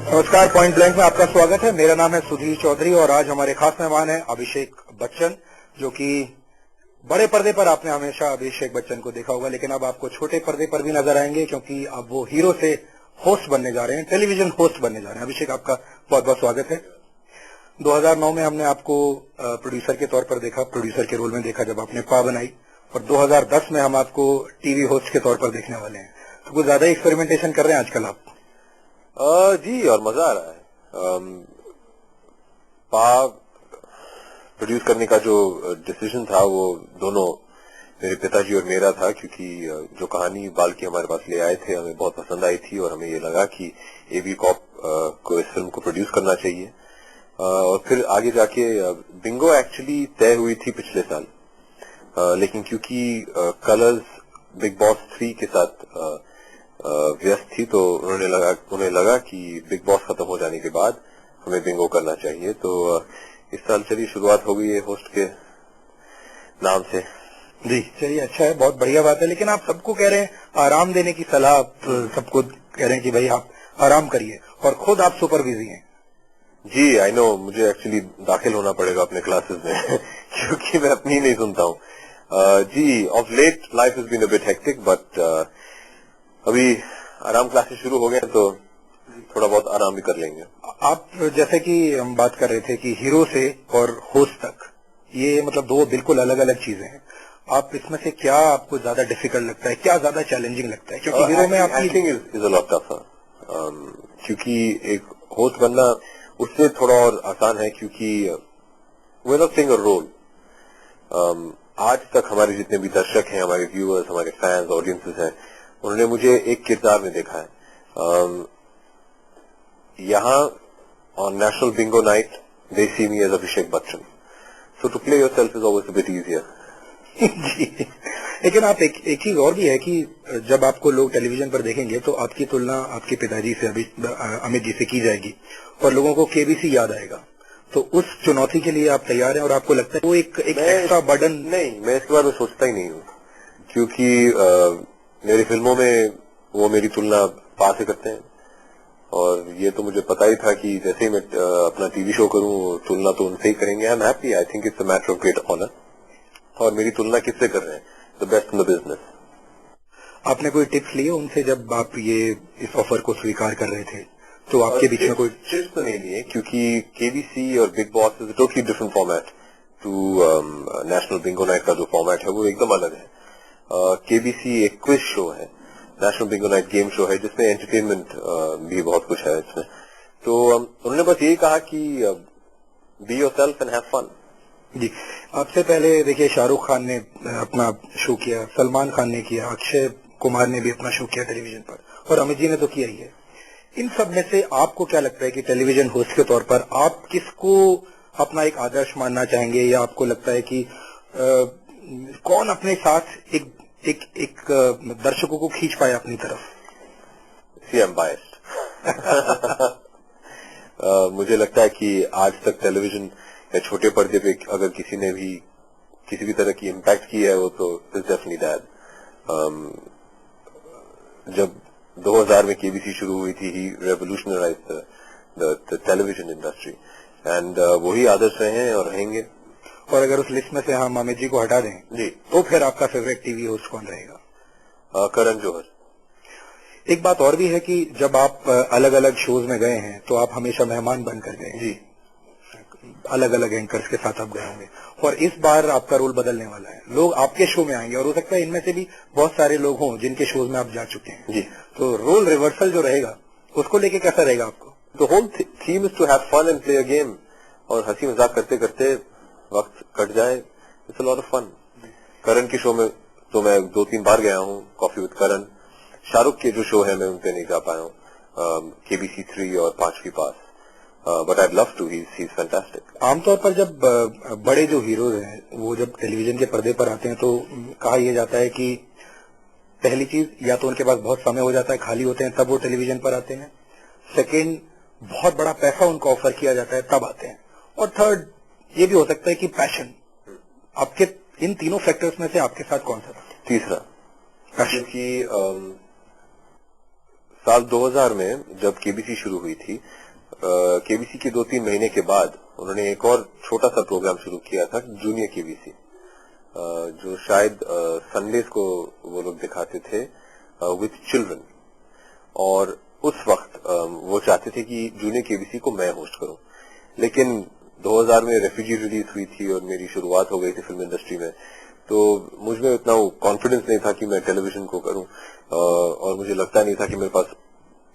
नमस्कार, point blank में आपका स्वागत है। मेरा नाम है सुधीर चौधरी और आज हमारे खास मेहमान हैं अभिषेक बच्चन, जो कि बड़े पर्दे पर आपने हमेशा अभिषेक बच्चन को देखा होगा, लेकिन अब आपको छोटे पर्दे पर भी नजर आएंगे क्योंकि अब वो हीरो से होस्ट बनने जा रहे हैं, टेलीविजन होस्ट बनने जा रहे हैं। अभिषेक, आपका बहुत बहुत स्वागत है। 2009 में हमने आपको प्रोड्यूसर के तौर पर देखा, प्रोड्यूसर के रोल में देखा जब आपने पा बनाई, और 2010 में हम आपको टीवी होस्ट के तौर पर देखने वाले हैं। तो कुछ ज्यादा एक्सपेरिमेंटेशन कर रहे हैं आजकल आप? जी, और मजा आ रहा है। पा प्रोड्यूस करने का जो डिसीजन था वो दोनों मेरे पिताजी और मेरा था, क्योंकि जो कहानी बाल की हमारे पास ले आए थे हमें बहुत पसंद आई थी और हमें ये लगा कि एबी कॉप को इस फिल्म को प्रोड्यूस करना चाहिए। और फिर आगे जाके बिंगो एक्चुअली तय हुई थी पिछले साल, लेकिन क्योंकि कलर्स बिग बॉस 3 के साथ व्यस्त थी तो उन्हें लगा कि बिग बॉस खत्म हो जाने के बाद हमें बिंगो करना चाहिए। तो इस साल चलिए शुरुआत हो गई है होस्ट के नाम से। जी चलिए, अच्छा है, बहुत बढ़िया बात है। लेकिन आप सबको कह रहे हैं आराम देने की सलाह, आप सबको कह रहे हैं कि भाई आप आराम करिए, और खुद आप सुपर बिजी हैं। जी आई नो, मुझे एक्चुअली दाखिल होना पड़ेगा अपने क्लासेस में क्योंकि मैं अपनी नहीं सुनता हूँ। जी, of late life has been a bit hectic, but अभी आराम क्लासेस शुरू हो गए तो थोड़ा बहुत आराम भी कर लेंगे। आप जैसे कि हम बात कर रहे थे कि हीरो से और होस्ट तक, ये मतलब दो बिल्कुल अलग अलग चीजें हैं। आप इसमें से क्या आपको ज्यादा डिफिकल्ट लगता है, क्या ज्यादा चैलेंजिंग लगता है? क्योंकि हीरो में आपकी acting is a lot tougher, क्योंकि एक होस्ट बनना उससे थोड़ा और आसान है, क्योंकि we are not playing a role. आज तक हमारे जितने भी दर्शक हैं, हमारे व्यूअर्स, हमारे फैंस, ऑडियंसेस हैं, उन्होंने मुझे एक किरदार में देखा है। यहाँ on national Bingo night they see me as Abhishek Bachchan, so to play yourself is always a bit easier. जी, लेकिन आप एक चीज और भी है कि जब आपको लोग टेलीविजन पर देखेंगे तो आपकी तुलना आपके पिताजी से अमित जी से की जाएगी और लोगों को केबीसी याद आएगा। तो उस चुनौती के लिए आप तैयार हैं और आपको लगता है वो एक एक्स्ट्रा बर्डन? नहीं, मैं इसके बारे में सोचता ही नहीं हूँ, क्योंकि मेरी फिल्मों में वो मेरी तुलना पा से करते हैं, और ये तो मुझे पता ही था कि जैसे ही मैं अपना टीवी शो करूं तुलना तो उनसे ही करेंगे। I am happy, I think it's a matter of great honour. और मेरी तुलना किससे कर रहे हैं? The best in the business. आपने कोई टिप्स लिए उनसे जब आप ये इस ऑफर को स्वीकार कर रहे थे? तो आपके बीच में कोई टिप्स तो नहीं लिए, क्योंकि केबीसी और Bigg Boss is totally different format to National Bingo Night का जो फॉर्मेट है वो एकदम अलग है। केबीसी एक क्विज शो है, national Bingo night game show है, जिसमें एंटरटेनमेंट भी बहुत कुछ है इसमें। तो उन्होंने बस यही कहा कि be yourself and have fun. जी, आपसे पहले देखिए शाहरुख खान ने अपना शो किया, सलमान खान ने किया, अक्षय कुमार ने भी अपना शो किया टेलीविजन पर, और अमित जी ने तो किया ही है। इन सब में से आपको क्या लगता है कि टेलीविजन होस्ट के तौर पर आप किसको अपना एक आदर्श मानना चाहेंगे, या आपको लगता है कि कौन अपने साथ एक दर्शकों को खींच पाए अपनी तरफ? See I'm biased. मुझे लगता है कि आज तक टेलीविजन या छोटे पर्दे पे अगर किसी ने भी किसी भी तरह की इम्पैक्ट की है वो तो इज डेफिनेटली दैट। जब 2000 में केबीसी शुरू हुई थी, ही रेवोल्यूशनराइज्ड द टेलीविजन इंडस्ट्री, एंड वही आदर्श रहे हैं और रहेंगे। और अगर उस लिस्ट में से हम अमित जी को हटा दें जी, तो फिर आपका फेवरेट टीवी होस्ट कौन रहेगा? करण जौहर। एक बात और भी है कि जब आप अलग अलग शोज में गए हैं तो आप हमेशा मेहमान बनकर गए। जी, अलग अलग एंकर्स के साथ आप गए होंगे, और इस बार आपका रोल बदलने वाला है। लोग आपके शो में आएंगे और हो सकता है इनमें से भी बहुत सारे लोग हों जिनके शोज में आप जा चुके हैं। जी, तो रोल रिवर्सल जो रहेगा उसको लेके कैसा रहेगा आपको? The whole theme is to have fun and play a game, और हंसी मजाक करते करते वक्त कट जाए। It's a lot of fun. Karan के शो में तो मैं 2-3 बार गया हूँ, कॉफी विद करण। शाहरुख के जो शो है मैं उनपे नहीं जा पाया हूँ, केबीसी 3 और 5 के पास, but I love to, he is fantastic. आमतौर पर जब बड़े जो हीरोज हैं वो जब टेलीविजन के पर्दे पर आते हैं तो कहा यह जाता है कि पहली चीज, या तो उनके पास बहुत समय हो जाता है, खाली होते हैं, तब वो टेलीविजन पर आते हैं। सेकेंड, बहुत बड़ा पैसा उनको ऑफर किया जाता है, तब आते हैं। और थर्ड, ये भी हो सकता है कि पैशन। आपके इन तीनों फैक्टर्स में से आपके साथ कौन सा था? तीसरा, क्योंकि साल 2000 में जब केबीसी शुरू हुई थी, केबीसी के 2-3 महीने के बाद उन्होंने एक और छोटा सा प्रोग्राम शुरू किया था, जूनियर केबीसी, जो शायद संडेज को वो लोग दिखाते थे विथ चिल्ड्रन। और उस वक्त वो चाहते थे कि जूनियर केबीसी को मैं होस्ट करूं, लेकिन 2000 में रेफ्यूजी रिलीज हुई थी और मेरी शुरुआत हो गई थी फिल्म इंडस्ट्री में, तो मुझ में उतना कॉन्फिडेंस नहीं था कि मैं टेलीविजन को करूं, और मुझे लगता नहीं था कि मेरे पास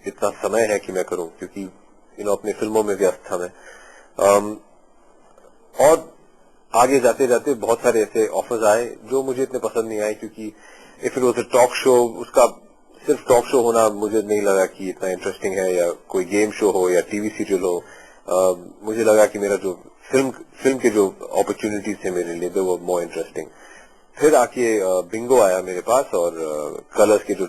इतना समय है कि मैं करूं, क्योंकि अपनी फिल्मों में व्यस्त था मैं। और आगे जाते जाते बहुत सारे ऐसे ऑफर्स आए जो मुझे इतने पसंद नहीं आए, क्योंकि if it was a talk show, उसका सिर्फ टॉक शो होना मुझे नहीं लगा कि इतना इंटरेस्टिंग है, या कोई गेम शो हो या टीवी सीरियल हो। मुझे लगा कि मेरा जो फिल्म के जो अपॉर्चुनिटीज थे मेरे लिए, वो मोर इंटरेस्टिंग। फिर आके बिंगो आया मेरे पास, और कलर्स के जो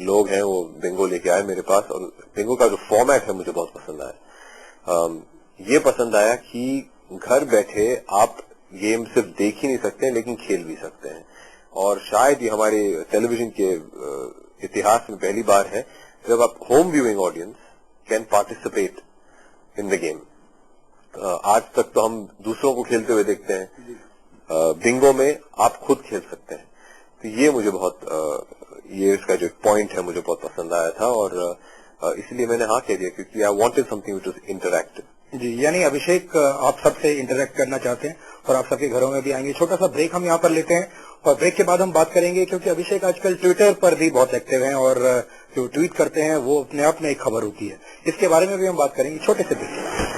लोग हैं वो बिंगो लेके आए मेरे पास, और बिंगो का जो फॉर्मेट है मुझे बहुत पसंद आया। ये पसंद आया कि घर बैठे आप गेम सिर्फ देख ही नहीं सकते, लेकिन खेल भी सकते हैं। और शायद ये हमारे टेलीविजन के इतिहास में पहली बार है जब आप home viewing audience can participate in the game. आज तक तो हम दूसरों को खेलते हुए देखते हैं, बिंगो में आप खुद खेल सकते हैं। तो ये मुझे बहुत ये इसका जो पॉइंट है मुझे बहुत पसंद आया था, और इसलिए मैंने हाँ कह दिया, क्योंकि I wanted something which was interactive. जी, यानी अभिषेक आप सबसे इंटरेक्ट करना चाहते हैं और आप सबके घरों में भी आएंगे। छोटा सा ब्रेक हम यहाँ पर लेते हैं और ब्रेक के बाद हम बात करेंगे, क्योंकि अभिषेक आजकल ट्विटर पर भी बहुत एक्टिव हैं और जो ट्वीट करते हैं वो अपने आप में एक खबर होती है। इसके बारे में भी हम बात करेंगे छोटे से ब्रेक।